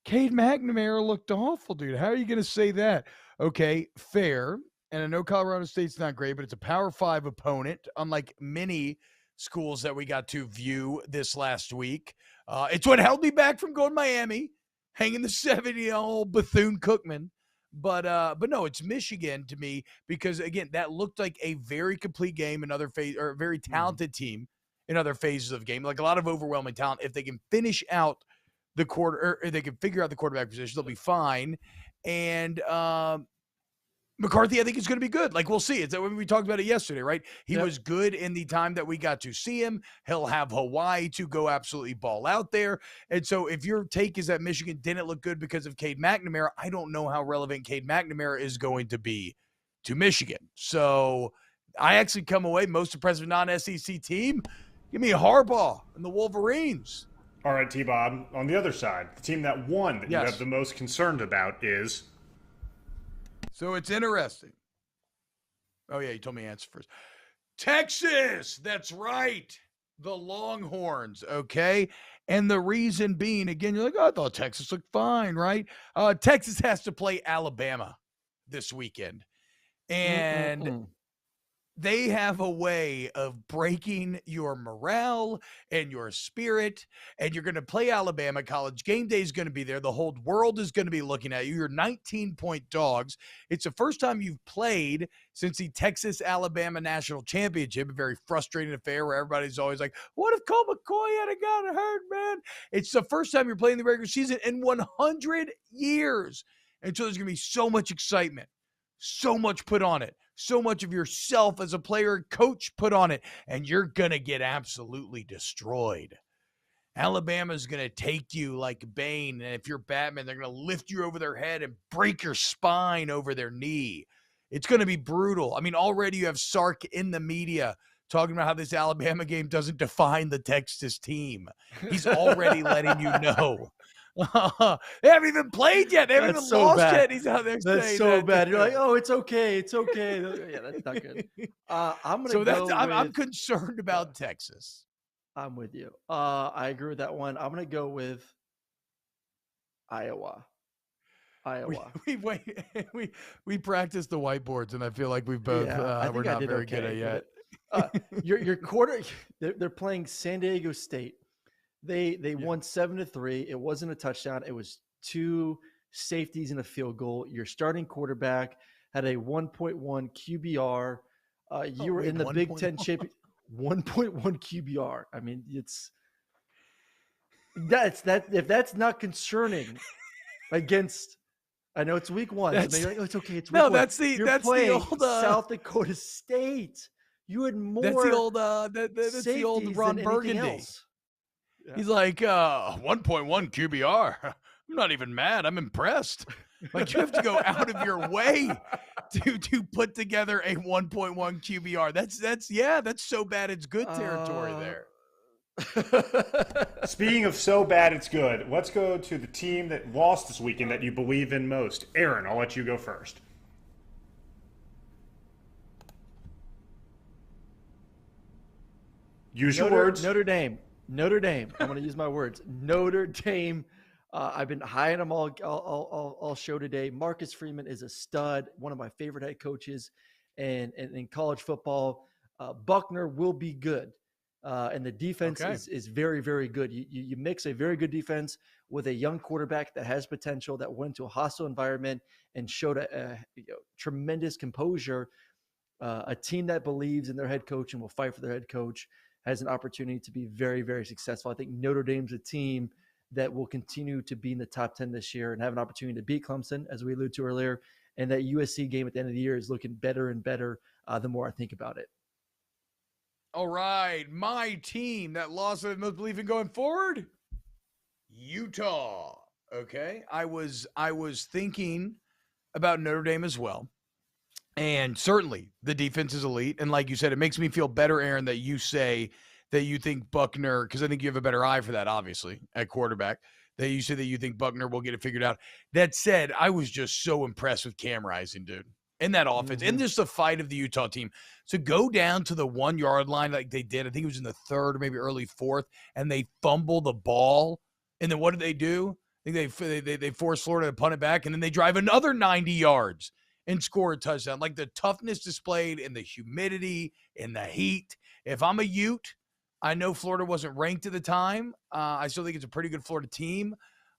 Cade McNamara looked awful, dude. How are you going to say that? Okay, fair. And I know Colorado State's not great, but it's a Power 5 opponent, unlike many schools that we got to view this last week. It's what held me back from going to Miami, hanging the 70-year-old Bethune-Cookman. But no, it's Michigan to me because, again, that looked like a very complete game in other phase, or a very talented team in other phases of the game, like a lot of overwhelming talent. If they can finish out the quarter, or they can figure out the quarterback position, they'll be fine. And McCarthy, I think, is going to be good. Like, we'll see. It's when we talked about it yesterday, right? He was good in the time that we got to see him. He'll have Hawaii to go absolutely ball out there. And so if your take is that Michigan didn't look good because of Cade McNamara, I don't know how relevant Cade McNamara is going to be to Michigan. So I actually come away most impressive non-SEC team. Give me Harbaugh and the Wolverines. All right, T-Bob. On the other side, the team that won that you have the most concerned about is... So it's interesting. Oh, yeah, you told me to answer first. Texas, that's right. The Longhorns, okay? And the reason being, again, you're like, oh, I thought Texas looked fine, right? Texas has to play Alabama this weekend. And they have a way of breaking your morale and your spirit, and you're going to play Alabama. College game day is going to be there. The whole world is going to be looking at you. You're 19-point dogs. It's the first time you've played since the Texas-Alabama National Championship, a very frustrating affair where everybody's always like, what if Colt McCoy had gotten hurt, man? It's the first time you're playing the regular season in 100 years. And so there's going to be so much excitement, so much put on it. So much of yourself as a player and coach put on it, and you're going to get absolutely destroyed. Alabama's going to take you like Bane, and if you're Batman, they're going to lift you over their head and break your spine over their knee. It's going to be brutal. I mean, already you have Sark in the media talking about how this Alabama game doesn't define the Texas team. He's already letting you know. They haven't even played yet. They haven't even lost yet. He's out there saying that's so bad. You're like, oh, it's okay. It's okay. Yeah, that's not good. I'm concerned about Texas. I'm with you. I agree with that one. I'm going to go with Iowa. We practiced the whiteboards, and I feel like we've both we're not very good at it yet. Your quarter. They're playing San Diego State. They won 7-3. It wasn't a touchdown. It was 2 safeties and a field goal. Your starting quarterback had a 1.1 QBR. You were in the Big Ten championship. 1.1 QBR. I mean, if that's not concerning against, I know it's week 1. So maybe like, it's okay. It's week 1. That's the old South Dakota State. You had more. That's the old Ron Burgundy. Yeah. He's like 1.1 QBR. I'm not even mad. I'm impressed. Like, you have to go out of your way to put together a 1.1 QBR. That's so bad it's good territory there. Speaking of so bad it's good, let's go to the team that lost this weekend that you believe in most. Aaron, I'll let you go first. Use your words. Notre Dame. I'm going to use my words. Notre Dame. I've been high on them all show today. Marcus Freeman is a stud, one of my favorite head coaches, and in college football, Buckner will be good, and the defense is very, very good. You mix a very good defense with a young quarterback that has potential, that went to a hostile environment and showed a tremendous composure. A team that believes in their head coach and will fight for their head coach has an opportunity to be very, very successful. I think Notre Dame's a team that will continue to be in the top 10 this year and have an opportunity to beat Clemson, as we alluded to earlier. And that USC game at the end of the year is looking better and better the more I think about it. All right. My team that lost the most belief in going forward, Utah. Okay. I was thinking about Notre Dame as well. And certainly the defense is elite. And like you said, it makes me feel better, Aaron, that you say that you think Buckner, because I think you have a better eye for that, obviously, at quarterback, that you say that you think Buckner will get it figured out. That said, I was just so impressed with Cam Rising, dude, in that offense, and just the fight of the Utah team. To go down to the 1 yard line like they did, I think it was in the 3rd or maybe early 4th, and they fumble the ball. And then what did they do? I think they force Florida to punt it back, and then they drive another 90 yards and score a touchdown. Like, the toughness displayed in the humidity, in the heat. If I'm a Ute, I know Florida wasn't ranked at the time. I still think it's a pretty good Florida team.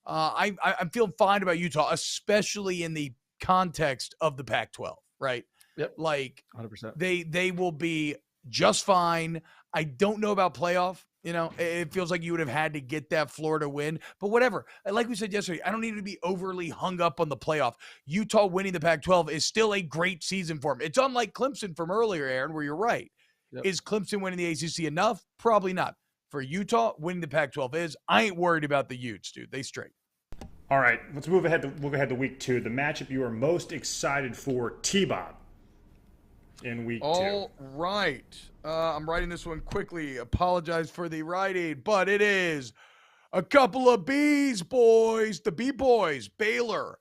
I'm feeling fine about Utah, especially in the context of the Pac-12, right? Yep. Like, 100%. They will be just fine. I don't know about playoff. You know, it feels like you would have had to get that Florida win, but whatever. Like we said yesterday, I don't need to be overly hung up on the playoff. Utah winning the Pac-12 is still a great season for them. It's unlike Clemson from earlier, Aaron, where you're right. Yep. Is Clemson winning the ACC enough? Probably not. For Utah, winning the Pac-12 is. I ain't worried about the Utes, dude. They straight. All right, let's move ahead to week 2. The matchup you are most excited for, T-Bob, in week 2. All right. I'm writing this one quickly. Apologize for the writing, but it is a couple of B's, boys. The B-boys, Baylor,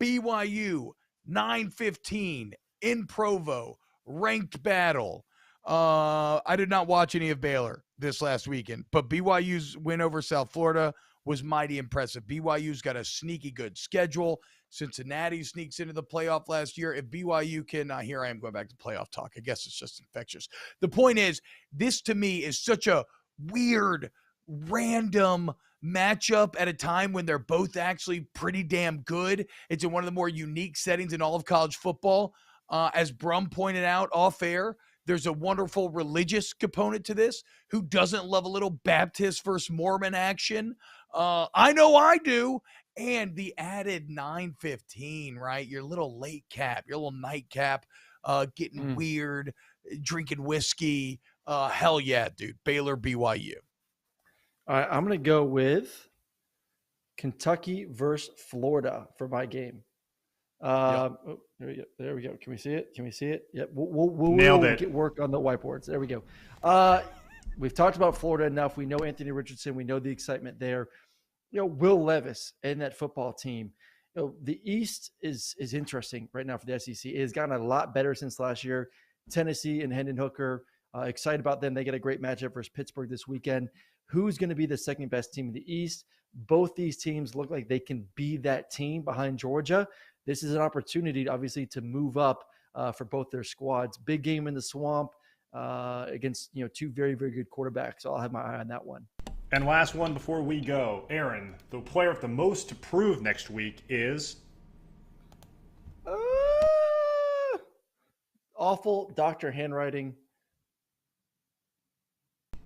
BYU, 9:15 in Provo, ranked battle. I did not watch any of Baylor this last weekend, but BYU's win over South Florida was mighty impressive. BYU's got a sneaky good schedule. Cincinnati sneaks into the playoff last year. If BYU can, here I am going back to playoff talk. I guess it's just infectious. The point is, this to me is such a weird, random matchup at a time when they're both actually pretty damn good. It's in one of the more unique settings in all of college football. As Brum pointed out off air, there's a wonderful religious component to this. Who doesn't love a little Baptist versus Mormon action? I know I do. And the added 9:15, right? Your little late cap, your little nightcap, getting weird, drinking whiskey. Hell yeah, dude. Baylor, BYU. All right, I'm going to go with Kentucky versus Florida for my game. Yep. Oh, there we go. Can we see it? Yep. We'll Nailed it. Get work on the whiteboards. There we go. We've talked about Florida enough. We know Anthony Richardson. We know the excitement there. Will Levis and that football team. The East is interesting right now for the SEC. It has gotten a lot better since last year. Tennessee and Hendon Hooker, excited about them. They get a great matchup versus Pittsburgh this weekend. Who's going to be the second best team in the East? Both these teams look like they can be that team behind Georgia. This is an opportunity, obviously, to move up for both their squads. Big game in the Swamp against two very, very good quarterbacks. So I'll have my eye on that one. And last one before we go. Aaron, the player with the most to prove next week is? Awful doctor handwriting.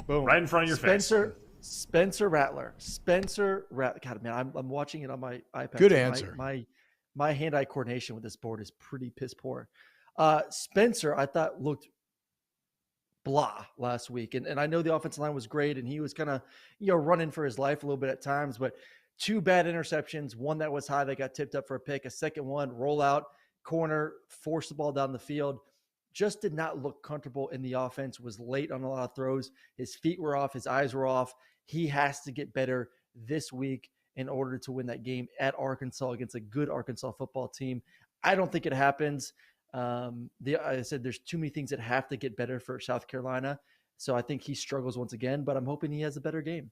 Boom. Right in front of your face. Spencer Rattler. God, man, I'm watching it on my iPad. Good answer. My hand-eye coordination with this board is pretty piss poor. Spencer, I thought, looked blah last week. And I know the offensive line was great, and he was kind of, running for his life a little bit at times, but 2 bad interceptions, one that was high that got tipped up for a pick, a second one, rollout, corner, forced the ball down the field. Just did not look comfortable in the offense, was late on a lot of throws. His feet were off, his eyes were off. He has to get better this week in order to win that game at Arkansas against a good Arkansas football team. I don't think it happens. I said there's too many things that have to get better for South Carolina. So I think he struggles once again, but I'm hoping he has a better game.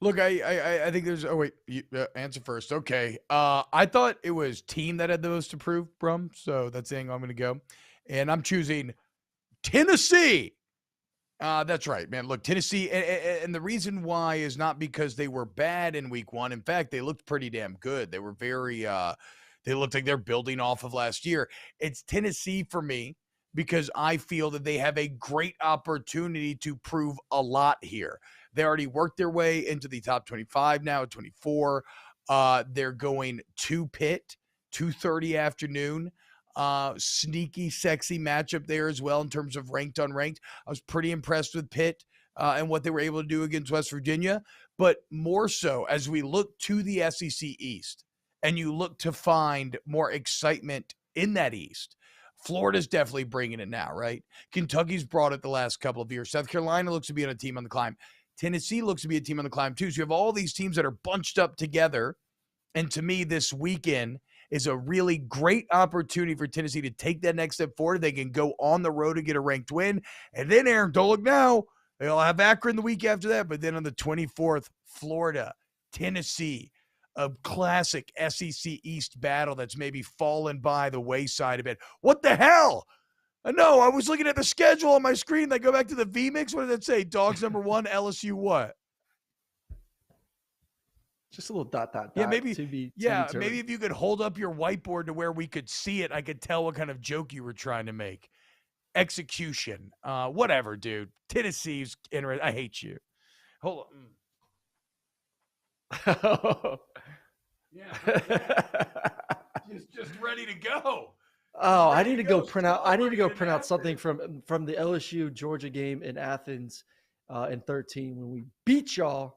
Look, I think there's – oh, wait. You, answer first. Okay. I thought it was team that had the most to prove, Brum. So that's the angle I'm going to go. And I'm choosing Tennessee. That's right, man. Look, Tennessee – and the reason why is not because they were bad in week 1. In fact, they looked pretty damn good. They were very they looked like they're building off of last year. It's Tennessee for me because I feel that they have a great opportunity to prove a lot here. They already worked their way into the top 25 now at 24. They're going to Pitt, 2:30 afternoon. Sneaky, sexy matchup there as well in terms of ranked, unranked. I was pretty impressed with Pitt and what they were able to do against West Virginia. But more so, as we look to the SEC East and you look to find more excitement in that East, Florida's definitely bringing it now, right? Kentucky's brought it the last couple of years. South Carolina looks to be on a team on the climb. Tennessee looks to be a team on the climb too. So you have all these teams that are bunched up together. And to me, this weekend is a really great opportunity for Tennessee to take that next step forward. They can go on the road to get a ranked win. And then, Aaron, don't look now. They'll have Akron the week after that. But then on the 24th, Florida, Tennessee, a classic SEC East battle that's maybe fallen by the wayside a bit. What the hell? No, I was looking at the schedule on my screen. I go back to the VMix. What did that say? Dogs number 1, LSU what? Just a little dot. Yeah, maybe. Maybe if you could hold up your whiteboard to where we could see it, I could tell what kind of joke you were trying to make. Execution. Whatever, dude. Tennessee's interesting. I hate you. Hold on. just ready to go. Oh, I need to go print out. I need to go print out something from the LSU Georgia game in Athens in 13 when we beat y'all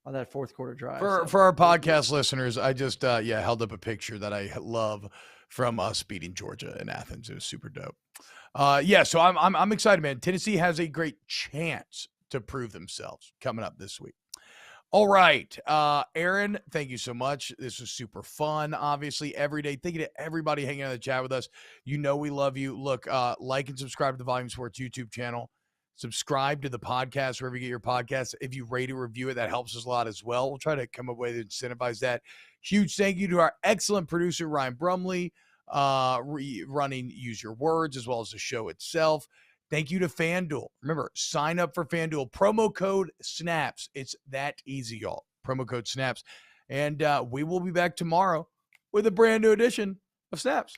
on that fourth quarter drive. For our podcast listeners, I just held up a picture that I love from us beating Georgia in Athens. It was super dope. So I'm excited, man. Tennessee has a great chance to prove themselves coming up this week. All right. Aaron, thank you so much. This was super fun, obviously, every day. Thank you to everybody hanging out in the chat with us. You know we love you. Look, like and subscribe to the Volume Sports YouTube channel. Subscribe to the podcast wherever you get your podcasts. If you rate or review it, that helps us a lot as well. We'll try to come up with a way to incentivize that. Huge thank you to our excellent producer, Ryan Brumley, running Use Your Words, as well as the show itself. Thank you to FanDuel. Remember, sign up for FanDuel. Promo code SNAPS. It's that easy, y'all. Promo code SNAPS. And we will be back tomorrow with a brand new edition of Snaps.